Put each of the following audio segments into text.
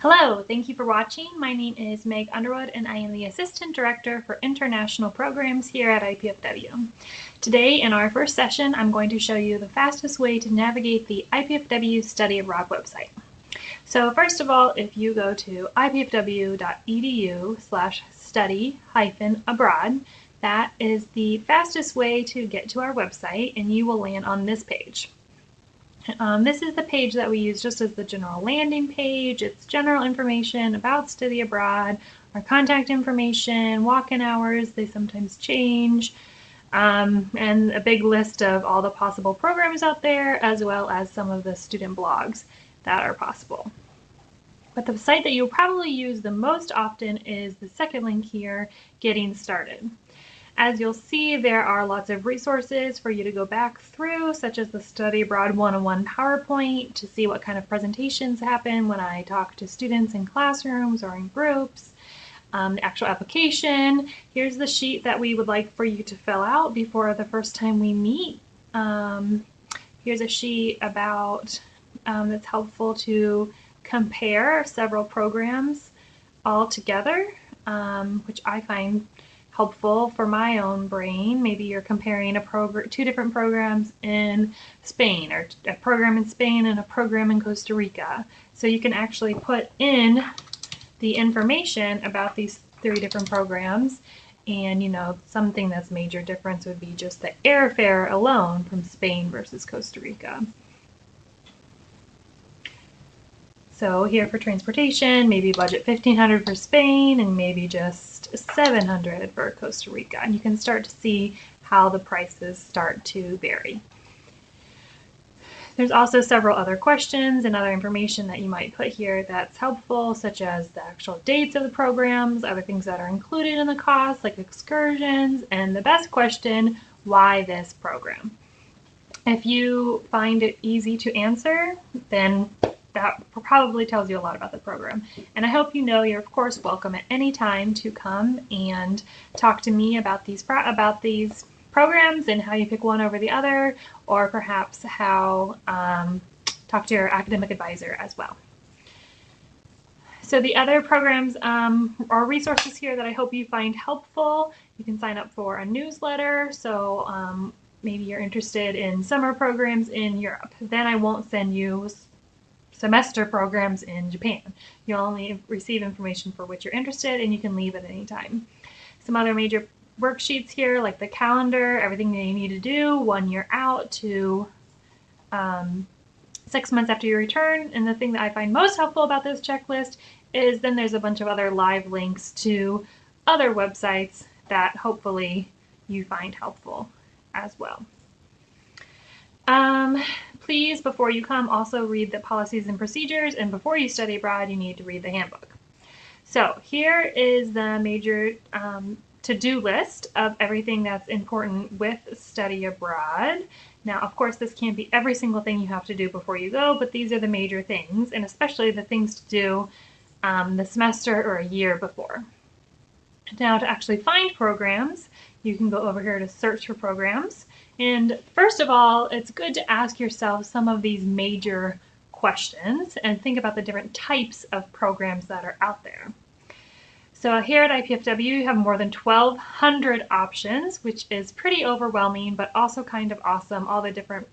Hello, thank you for watching. My name is Meg Underwood and I am the Assistant Director for International Programs here at IPFW. Today in our first session, I'm going to show you the fastest way to navigate the IPFW Study Abroad website. So first of all, if you go to ipfw.edu/study-abroad, that is the fastest way to get to our website and you will land on this page. This is the page that we use just as the general landing page. It's general information about study abroad, our contact information, walk-in hours, they sometimes change, and a big list of all the possible programs out there, as well as some of the student blogs that are possible. But the site that you'll probably use the most often is the second link here, Getting Started. As you'll see, there are lots of resources for you to go back through, such as the Study Abroad 101 PowerPoint to see what kind of presentations happen when I talk to students in classrooms or in groups. The actual application. Here's the sheet that we would like for you to fill out before the first time we meet. Here's a sheet about that's helpful to compare several programs all together, which I find helpful for my own brain. Maybe you're comparing two different programs in Spain, or a program in Spain and a program in Costa Rica. So you can actually put in the information about these three different programs, and something that's major difference would be just the airfare alone from Spain versus Costa Rica. So here for transportation, maybe budget $1,500 for Spain and maybe just $700 for Costa Rica. And you can start to see how the prices start to vary. There's also several other questions and other information that you might put here that's helpful, such as the actual dates of the programs, other things that are included in the cost, like excursions, and the best question, why this program? If you find it easy to answer, then that probably tells you a lot about the program. And I hope you know you're of course welcome at any time to come and talk to me about these programs and how you pick one over the other, or perhaps how talk to your academic advisor as well. So the other programs or resources here that I hope you find helpful. You can sign up for a newsletter. So maybe you're interested in summer programs in Europe. Then I won't send you semester programs in Japan. You'll only receive information for which you're interested, and you can leave at any time. Some other major worksheets here, like the calendar, everything that you need to do 1 year out to 6 months after your return. And the thing that I find most helpful about this checklist is then there's a bunch of other live links to other websites that hopefully you find helpful as well. Please, before you come, also read the policies and procedures, and before you study abroad, you need to read the handbook. So here is the major to-do list of everything that's important with study abroad. Now, of course, this can't be every single thing you have to do before you go, but these are the major things, and especially the things to do the semester or a year before. Now, to actually find programs, you can go over here to search for programs. And first of all, it's good to ask yourself some of these major questions and think about the different types of programs that are out there. So here at IPFW, you have more than 1,200 options, which is pretty overwhelming, but also kind of awesome, all the different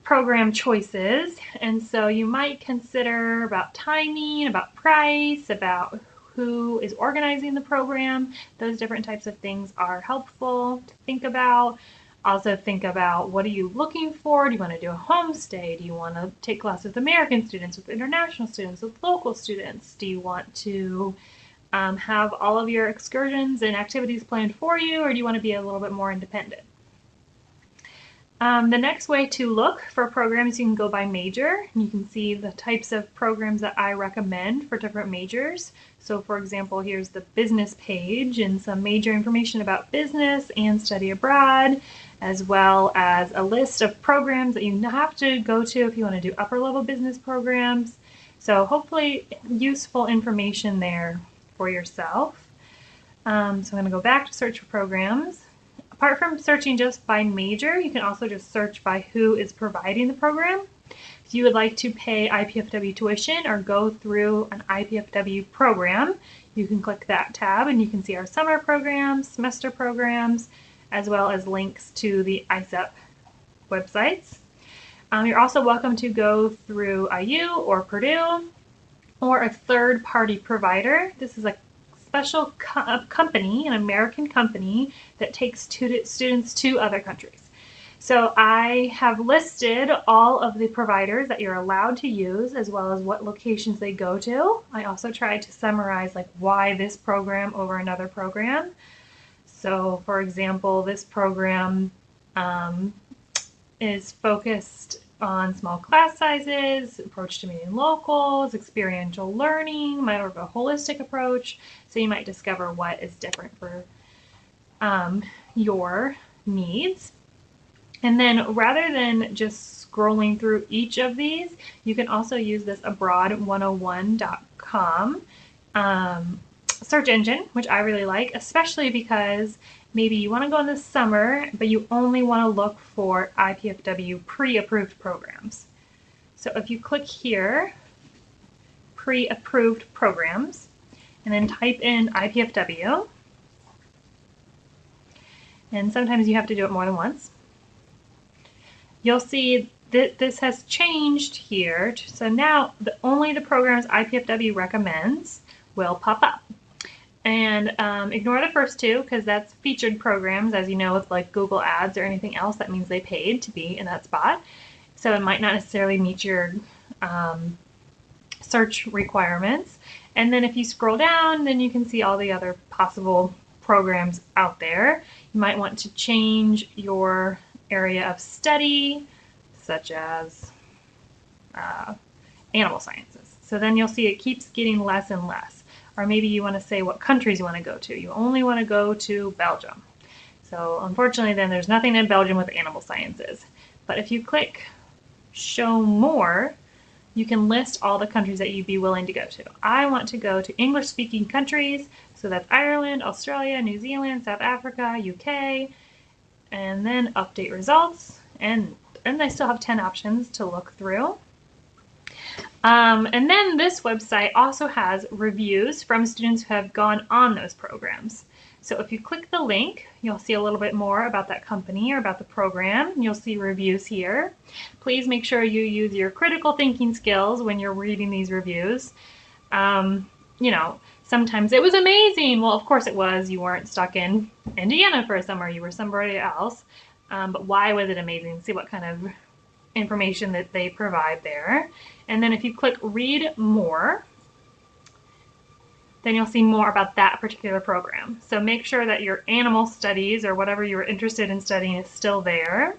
program choices. And so you might consider about timing, about price, about who is organizing the program. Those different types of things are helpful to think about. Also think about, what are you looking for? Do you want to do a homestay? Do you want to take classes with American students, with international students, with local students? Do you want to have all of your excursions and activities planned for you, or do you want to be a little bit more independent? The next way to look for programs, you can go by major. You can see the types of programs that I recommend for different majors. So for example, here's the business page and some major information about business and study abroad, as well as a list of programs that you have to go to if you want to do upper level business programs. So hopefully useful information there for yourself. So I'm going to go back to search for programs. Apart from searching just by major, you can also just search by who is providing the program. If you would like to pay IPFW tuition or go through an IPFW program, you can click that tab and you can see our summer programs, semester programs, as well as links to the ISEP websites. You're also welcome to go through IU or Purdue or a third-party provider. This is a special company, an American company, that takes students to other countries. So I have listed all of the providers that you're allowed to use, as well as what locations they go to. I also tried to summarize like why this program over another program. So for example, this program is focused on small class sizes, approach to meeting locals, experiential learning, more of a holistic approach. So you might discover what is different for your needs. And then rather than just scrolling through each of these, you can also use this abroad101.com search engine, which I really like, especially because maybe you want to go in the summer, but you only want to look for IPFW pre-approved programs. So if you click here, pre-approved programs, and then type in IPFW, and sometimes you have to do it more than once, you'll see that this has changed here. So now only the programs IPFW recommends will pop up. And ignore the first two because that's featured programs. As you know, with like Google Ads or anything else, that means they paid to be in that spot. So it might not necessarily meet your search requirements. And then if you scroll down, then you can see all the other possible programs out there. You might want to change your area of study, such as animal sciences. So then you'll see it keeps getting less and less. Or maybe you want to say what countries you want to go to. You only want to go to Belgium. So unfortunately then there's nothing in Belgium with animal sciences. But if you click show more, you can list all the countries that you'd be willing to go to. I want to go to English speaking countries. So that's Ireland, Australia, New Zealand, South Africa, UK, and then update results. And I still have 10 options to look through. And then this website also has reviews from students who have gone on those programs. So if you click the link, you'll see a little bit more about that company or about the program. You'll see reviews here. Please make sure you use your critical thinking skills when you're reading these reviews. You know, sometimes it was amazing. Well, of course it was. You weren't stuck in Indiana for a summer. You were somewhere else. But why was it amazing? See what kind of information that they provide there. And then if you click read more, then you'll see more about that particular program. So make sure that your animal studies or whatever you were interested in studying is still there.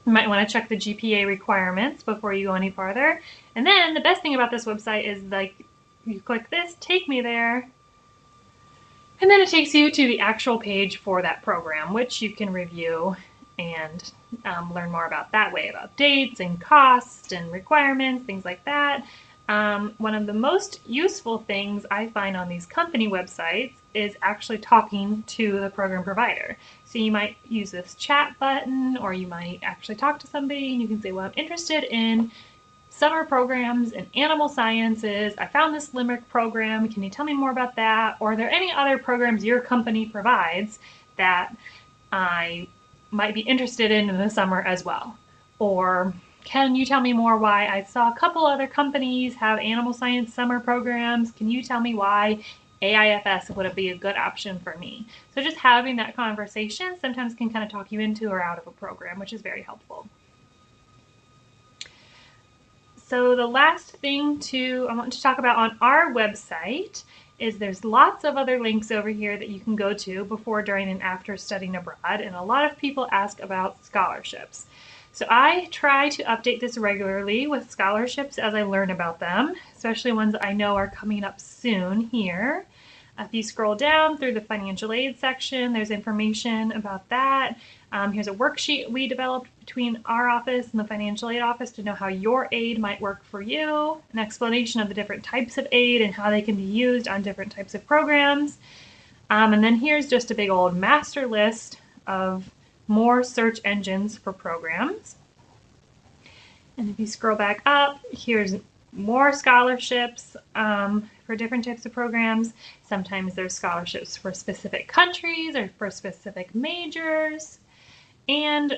You might want to check the GPA requirements before you go any farther. And then the best thing about this website is like you click this, take me there, and then it takes you to the actual page for that program, which you can review and learn more about that way, about dates and costs and requirements, things like that. One of the most useful things I find on these company websites is actually talking to the program provider. So you might use this chat button, or you might actually talk to somebody and you can say, well, I'm interested in summer programs in animal sciences. I found this Limerick program. Can you tell me more about that? Or are there any other programs your company provides that I might be interested in the summer as well? Or can you tell me more why I saw a couple other companies have animal science summer programs? Can you tell me why AIFS would be a good option for me? So just having that conversation sometimes can kind of talk you into or out of a program, which is very helpful. So the last thing I want to talk about on our website is there's lots of other links over here that you can go to before, during, and after studying abroad. And a lot of people ask about scholarships. So I try to update this regularly with scholarships as I learn about them, especially ones I know are coming up soon here. If you scroll down through the financial aid section, there's information about that. Here's a worksheet we developed between our office and the financial aid office to know how your aid might work for you, an explanation of the different types of aid and how they can be used on different types of programs. And then here's just a big old master list of more search engines for programs. And if you scroll back up, here's more scholarships for different types of programs. Sometimes there's scholarships for specific countries or for specific majors. And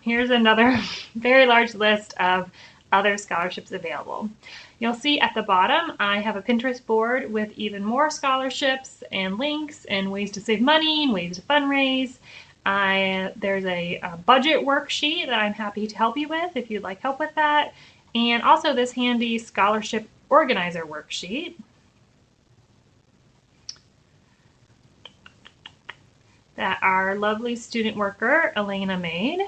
here's another very large list of other scholarships available. You'll see at the bottom, I have a Pinterest board with even more scholarships and links and ways to save money and ways to fundraise. There's a budget worksheet that I'm happy to help you with if you'd like help with that. And also this handy scholarship organizer worksheet that our lovely student worker, Elena, made.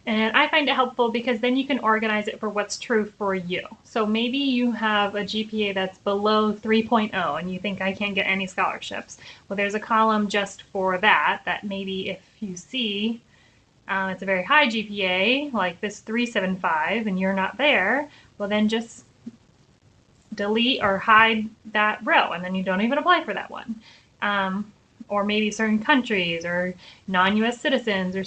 And I find it helpful because then you can organize it for what's true for you. So maybe you have a GPA that's below 3.0 and you think I can't get any scholarships. Well, there's a column just for that maybe if you see it's a very high GPA, like this 375, and you're not there, well then just delete or hide that row and then you don't even apply for that one. Or maybe certain countries or non-US citizens or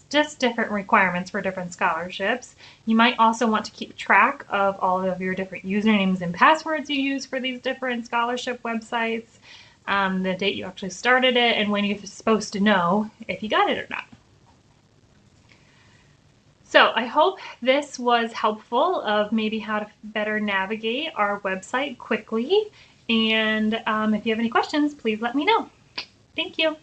just different requirements for different scholarships. You might also want to keep track of all of your different usernames and passwords you use for these different scholarship websites, the date you actually started it, and when you're supposed to know if you got it or not. So I hope this was helpful of maybe how to better navigate our website quickly. And if you have any questions, please let me know. Thank you.